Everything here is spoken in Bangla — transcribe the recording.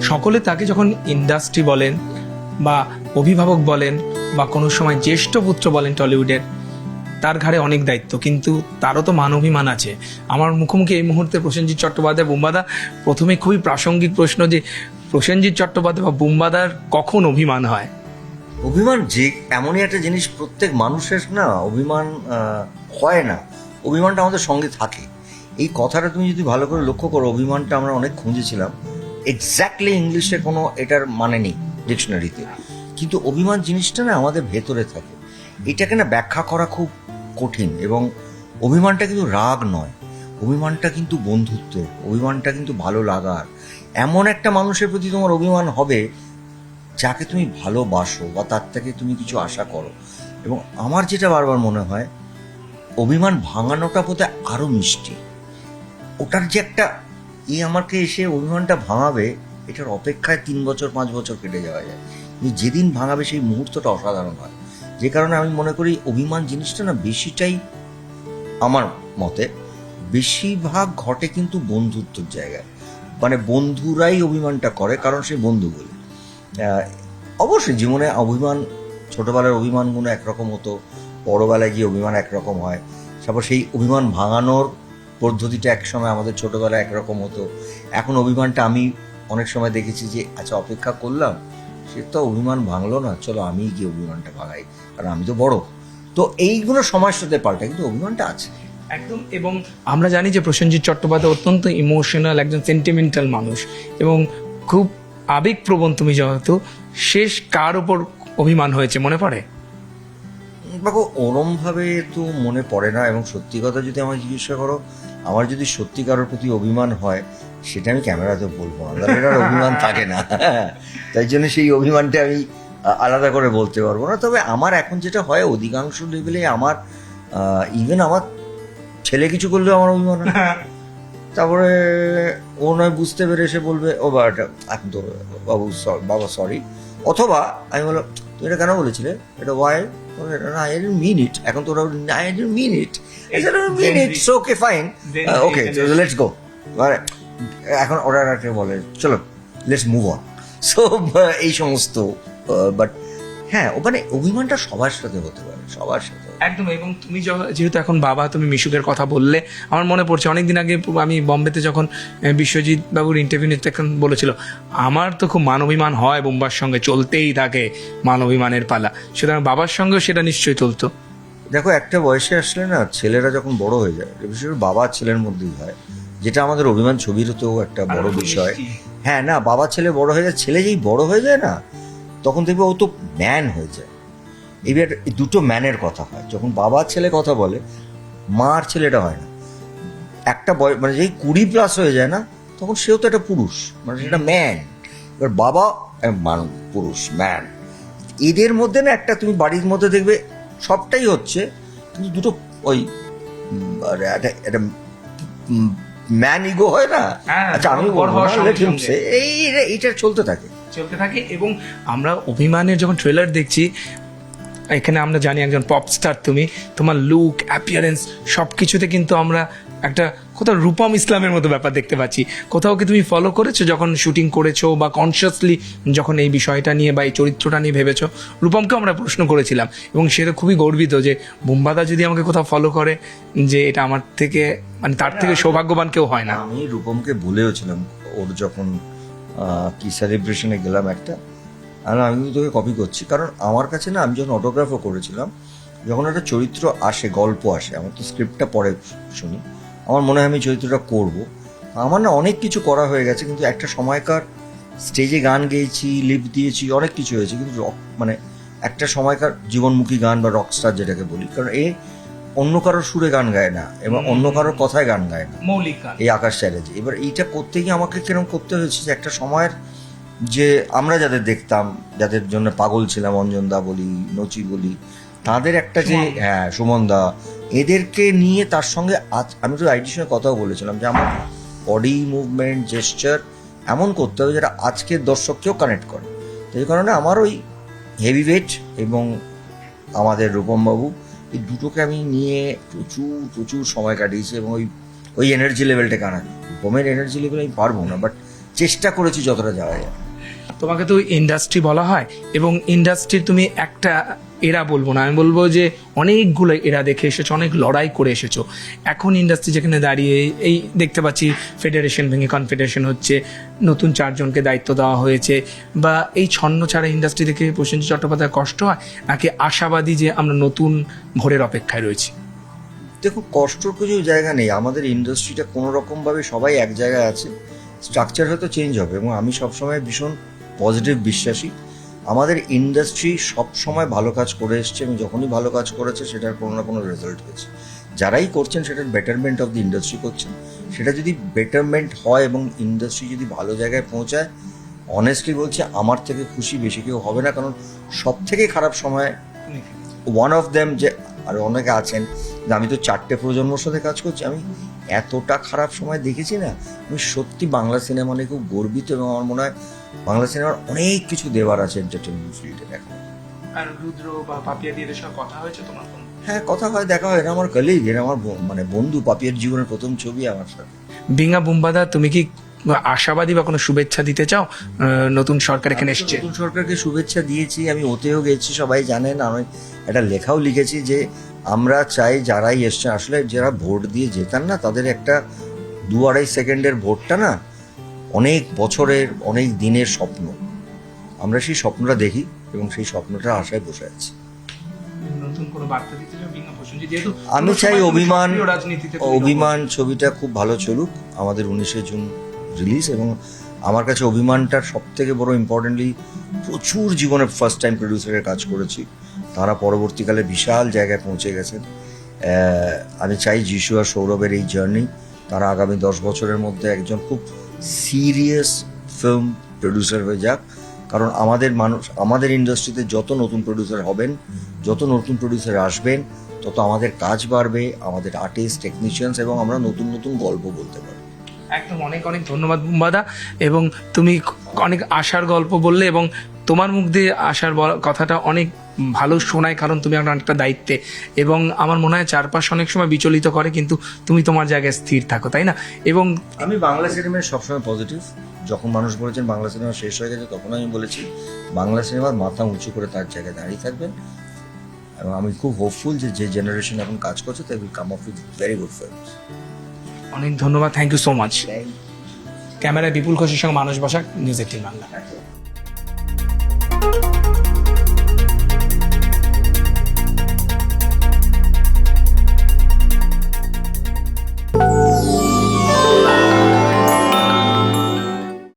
সকলে তাকে যখন ইন্ডাস্ট্রি বলেন বা অভিভাবক বলেন বা কোনো সময় জ্যেষ্ঠ পুত্র বলেন টলিউডের, তার ঘাড়ে অনেক দায়িত্ব, কিন্তু তারও তো মান অভিমান আছে। আমার মুখোমুখি এই মুহূর্তে প্রসেনজিৎ চট্টোপাধ্যায়, বুম্বাদা। প্রথমে খুবই প্রাসঙ্গিক প্রশ্ন যে প্রসেনজিৎ চট্টোপাধ্যায় বা বুম্বাদার কখন অভিমান হয়? অভিমান যে এমনই একটা জিনিস, প্রত্যেক মানুষের না অভিমান হয় না, অভিমানটা আমাদের সঙ্গে থাকে। এই কথাটা তুমি যদি ভালো করে লক্ষ্য করো, অভিমানটা আমরা অনেক খুঁজেছিলাম, এক্স্যাক্টলি ইংলিশে কোনো এটার মানে নেই ডিকশনারিতে, কিন্তু অভিমান জিনিসটা না আমাদের ভেতরে থাকে। এটাকে না ব্যাখ্যা করা খুব কঠিন। এবং অভিমানটা কিন্তু রাগ নয়, অভিমানটা কিন্তু বন্ধুত্ব, অভিমানটা কিন্তু ভালো লাগার। এমন একটা মানুষের প্রতি তোমার অভিমান হবে যাকে তুমি ভালোবাসো বা তার থেকে তুমি কিছু আশা করো। এবং আমার যেটা বারবার মনে হয়, অভিমান ভাঙানোটা বোধহয় আরো মিষ্টি। ওটার যে একটা আমাকে এসে অভিমানটা ভাঙাবে, এটার অপেক্ষায় 3 বছর 5 বছর কেটে যাওয়া যায়, কিন্তু যেদিন ভাঙাবে সেই মুহূর্তটা অসাধারণ হয়। যে কারণে আমি মনে করি অভিমান জিনিসটা না বেশিটাই, আমার মতে বেশিরভাগ ঘটে কিন্তু বন্ধুত্বের জায়গায়। মানে বন্ধুরাই অভিমানটা করে, কারণ সে বন্ধু বলে। অবশ্যই জীবনে অভিমান, ছোটবেলার অভিমানগুলো একরকম হতো, বড়বেলায় গিয়ে অভিমান একরকম হয়। তারপর সেই অভিমান ভাঙানোর পদ্ধতিটা একসময় আমাদের ছোটবেলায় একরকম হতো। এখন অভিমানটা আমি অনেক সময় দেখেছি যে আচ্ছা অপেক্ষা করলাম, সে তো অভিমান ভাঙলো না, চলো আমি গিয়ে অভিমানটা ভাঙাই, কারণ আমি তো বড়। তো এইগুলো সময়ের সাথে পাল্টায়, কিন্তু অভিমানটা আছে একদম। এবং আমরা জানি যে প্রসেনজিৎ চট্টোপাধ্যায় অত্যন্ত ইমোশনাল, একজন সেন্টিমেন্টাল মানুষ এবং খুব আবেগপ্রবণ। তুমি যেহেতু, শেষ কার ওপর অভিমান হয়েছে মনে পড়ে? দেখো, ওরমভাবে তো মনে পড়ে না। এবং সত্যি কথা যদি আমায় জিজ্ঞাসা করো, আমার যদি সত্যি কারোর প্রতি অভিমান হয়, সেটা আমি ক্যামেরাতে বলবো না, তাহলে এটার অভিমান থাকে না। তাই জন্য সেই অভিমানটা আমি আলাদা করে বলতে পারবো না। তবে আমার এখন যেটা হয়, অধিকাংশ লেভেলে আমার ইভেন আমার ছেলে কিছু করলেও আমার অভিমান হয়। তারপরে ও নয় বুঝতে পেরে এসে বলবে, ও বাবু বাবা সরি, অথবা আমি বললাম তুমি এটা কেন বলেছিলে, এটা ওয়াই, না আই ডিডন্ট মিন ইট। এখন তো ওরা I didn't mean it, mean it, so okay fine, okay let's go. মানে এখন ওরা বলে চলো লেটস মুভ অন। সো এই সমস্ত। বাট হ্যাঁ, ওখানে অভিমানটা সবার সাথে হতে পারে, সবার সাথে একদম। এবং তুমি যেহেতু এখন বাবা, তুমি মিশুকের কথা বললে, আমার মনে পড়ছে অনেকদিন আগে আমি বম্বেতে যখন বিশ্বজিৎ বাবুর ইন্টারভিউ নিতে বলেছিল, আমার তো খুব মান অভিমান হয়, বোম্বার সঙ্গে চলতেই থাকে মান অভিমানের পালা, সুতরাং বাবার সঙ্গেও সেটা নিশ্চয়ই চলতো। দেখো, একটা বয়সে আসলে না ছেলেরা যখন বড় হয়ে যায়, বিশেষ করে বাবা ছেলের মধ্যেই হয়, যেটা আমাদের অভিমান ছবিরতেও একটা বড় বিষয়। হ্যাঁ, না বাবা ছেলে বড় হয়ে যায়, ছেলে যেই বড় হয়ে যায় না, তখন দেখবে ও তো ম্যান হয়ে যায়। এবার দুটো ম্যানের কথা হয়, যখন বাবা ছেলে কথা বলে, মা আর ছেলেটা হয় না। একটা মানে যেই 20+ হয়ে যায় না, তখন সেও তো একটা পুরুষ, মানে সেটা ম্যান। এবার বাবা পুরুষ ম্যান, এদের মধ্যে না একটা, তুমি বাড়ির মধ্যে দেখবে সবটাই হচ্ছে, কিন্তু দুটো ওই একটা ম্যান ইগো হয় না, আচ্ছা আমি বলবো না, এইটা চলতে থাকে। এবং আমরা অভিমানের যখন ট্রেলার দেখছি, এখানে আমরা জানি একজন পপ স্টার তুমি, তোমার লুক, অ্যাপিয়ারেন্স সব কিছুতে কিন্তু আমরা একটা কোথাও রূপম ইসলামের মতো ব্যাপার দেখতে পাচ্ছি। কোথাও কি তুমি ফলো করেছো যখন শুটিং করেছো, বা কনসিয়াসলি যখন এই বিষয়টা নিয়ে বা এই চরিত্রটা নিয়ে ভেবেছো? রূপমকেও আমরা প্রশ্ন করেছিলাম এবং সে তো খুবই গর্বিত যে বুম্বাদা যদি আমাকে কোথাও ফলো করে, যে এটা আমার থেকে, মানে তার থেকে সৌভাগ্যবান কেউ হয় না। আমি রূপমকে ভুলেওছিলাম, ওর যখন কি সেলিব্রেশনে গেলাম একটা, আমি কিন্তু তোকে কপি করছি, কারণ আমার কাছে না, আমি যখন অটোগ্রাফও করেছিলাম, যখন একটা চরিত্র আসে, গল্প আসে, আমার তো স্ক্রিপ্টটা পরে শুনি, আমার মনে হয় আমি চরিত্রটা করব। আমার না অনেক কিছু করা হয়ে গেছে, কিন্তু একটা সময়কার স্টেজে গান গেয়েছি, লিপ দিয়েছি, অনেক কিছু হয়েছে, কিন্তু মানে একটা সময়কার জীবনমুখী গান বা রকস্টার যেটাকে বলি, কারণ অন্য কারোর সুরে গান গায় না এবং অন্য কারোর কথায় গান গায় না, মৌলিক গান, এই আকাশ চ্যালেঞ্জ। এবার এইটা করতে গিয়ে আমাকে কিরকম করতে হয়েছে, যে একটা সময়ের যে আমরা যাদের দেখতাম, যাদের জন্য পাগল ছিলাম, অঞ্জনদা বলি, নচি বলি, তাদের একটা যে, হ্যাঁ সুমনদা, এদেরকে নিয়ে তার সঙ্গে আমি তো আইডির সঙ্গে কথাও বলেছিলাম যে আমার বডি মুভমেন্ট, জেস্চার এমন করতে হবে যেটা আজকের দর্শককেও কানেক্ট করে। এই কারণে আমার ওই হেভি ওয়েট এবং আমাদের রূপমবাবু, এই দুটোকে আমি নিয়ে প্রচুর প্রচুর সময় কাটিয়েছি এবং ওই এনার্জি লেভেলটাকে আনা রকমের এনার্জি লেভেল আমি পারবো না, বাট চেষ্টা করেছি যতটা যাওয়া যায়। তোমাকে তো ইন্ডাস্ট্রি বলা হয়, এবং ইন্ডাস্ট্রির তুমি একটা এরা বলবো না, আমি বলবো যে অনেকগুলো এরা দেখে এসেছো, অনেক লড়াই করে এসেছো। এখন ইন্ডাস্ট্রি যেখানে দাঁড়িয়ে এই দেখতে পাচ্ছি ফেডারেশন ভেঙে কনফেডারেশন হচ্ছে, নতুন 4 জনকে দায়িত্ব দেওয়া হয়েছে, বা এই ছন্ন ছাড়া ইন্ডাস্ট্রি দেখে প্রসেনজিৎ চট্টোপাধ্যায় কষ্ট হয় নাকি আশাবাদী যে আমরা নতুন ভোরের অপেক্ষায় রয়েছি? দেখো, কষ্টর কিছু জায়গা নেই, আমাদের ইন্ডাস্ট্রিটা কোনো রকমভাবে সবাই এক জায়গায় আছে, স্ট্রাকচার হয়তো চেঞ্জ হবে, এবং আমি সবসময় ভীষণ পজিটিভ বিশ্বাসী। আমাদের ইন্ডাস্ট্রি সবসময় ভালো কাজ করে এসছে, এবং যখনই ভালো কাজ করেছে সেটার কোনো না কোনো রেজাল্ট হয়েছে। যারাই করছেন সেটার বেটারমেন্ট অফ দি ইন্ডাস্ট্রি করছেন। সেটা যদি বেটারমেন্ট হয় এবং ইন্ডাস্ট্রি যদি ভালো জায়গায় পৌঁছায়, অনেস্টলি বলছি আমার থেকে খুশি বেশি কেউ হবে না। কারণ সব থেকে খারাপ সময় ওয়ান অফ দেম, যে আর অনেকে আছেন, যে আমি তো 4টে প্রজন্মর সাথে কাজ করছি, আমি এতটা খারাপ সময় দেখেছি না। আমি সত্যি বাংলা সিনেমা নিয়ে খুব গর্বিত, এবং আমার মনে হয় বাংলা সিনেমার অনেক কিছু দেওয়ার আছে এন্টারটেনমেন্ট ফিল্ডে এখন। আর রুদ্র বা পাপিয়া দিয়ে সঙ্গে কথা হয়েছে তোমার? হ্যাঁ, কথা হয়, দেখা হয়, এরা আমার কলিগ, এরা আমার মানে বন্ধু। পাপিয়ার জীবনের প্রথম ছবি আমার সাথে। বিঙ্গা বুম্বাদা, তুমি কি আশাবাদী বা কোনো শুভেচ্ছা দিতে চাও? নতুন সরকার এখানে এসছে। নতুন সরকারকে শুভেচ্ছা দিয়েছি, আমি ওতেও গেছি, সবাই জানেন। আমি একটা লেখাও লিখেছি যে আমরা চাই যারাই এসছে, আসলে যারা ভোট দিয়ে জেতান না, তাদের একটা 2-2.5 সেকেন্ডের ভোটটা না অনেক বছরের, অনেক দিনের স্বপ্ন। আমরা সেই স্বপ্নটা দেখি এবং সেই স্বপ্নটা আশায় বসে আছি। নতুন কোনো বার্তা দিতে চাও বিঙ্গা প্রসেনজিৎ? যেহেতু আমি চাই রাজনীতিতে অভিমান ছবিটা খুব ভালো চলুক। আমাদের 19শে জুন রিলিজ, এবং আমার কাছে অভিমানটার সব থেকে বড় ইম্পর্টেন্টলি প্রচুর জীবনে ফার্স্ট টাইম প্রডিউসারের কাজ করেছি, তারা পরবর্তীকালে বিশাল জায়গায় পৌঁছে গেছেন। আমি চাই যিশু আর সৌরভের এই জার্নি, তারা আগামী 10 বছরের মধ্যে একজন খুব সিরিয়াস ফিল্ম প্রডিউসার হয়ে যাক। কারণ আমাদের ইন্ডাস্ট্রিতে যত নতুন প্রডিউসার হবেন, যত নতুন প্রডিউসার আসবেন, তত আমাদের কাজ বাড়বে, আমাদের আর্টিস্ট, টেকনিশিয়ানস, এবং আমরা নতুন নতুন গল্প বলতে পারবো। একদম অনেক অনেক ধন্যবাদ বুম্বাদা, এবং তুমি অনেক আশার গল্প বললে, এবং তোমার মুখ দিয়ে আশার কথাটা অনেক ভালো শোনায়, কারণ তুমি একটা দায়িত্বে, এবং আমার মনে হয় চারপাশ অনেক সময় বিচলিত করে, কিন্তু তুমি তোমার জায়গায় স্থির থাকো, তাই না? এবং আমি বাংলা সিনেমায় সবসময় পজিটিভ। যখন মানুষ বলেছেন বাংলা সিনেমা শেষ হয়ে গেছে, তখন আমি বলেছি বাংলা সিনেমার মাথা উঁচু করে তার জায়গায় দাঁড়িয়ে থাকবেন, এবং আমি খুব হোপফুল যে জেনারেশন এখন কাজ করছে, তাই will come up with very good films. অনেক ধন্যবাদ, থ্যাংক ইউ সো মাচ। ক্যামেরায় বিপুল ঘোষের সঙ্গে মানস বসাক, নিউজ 18 বাংলা।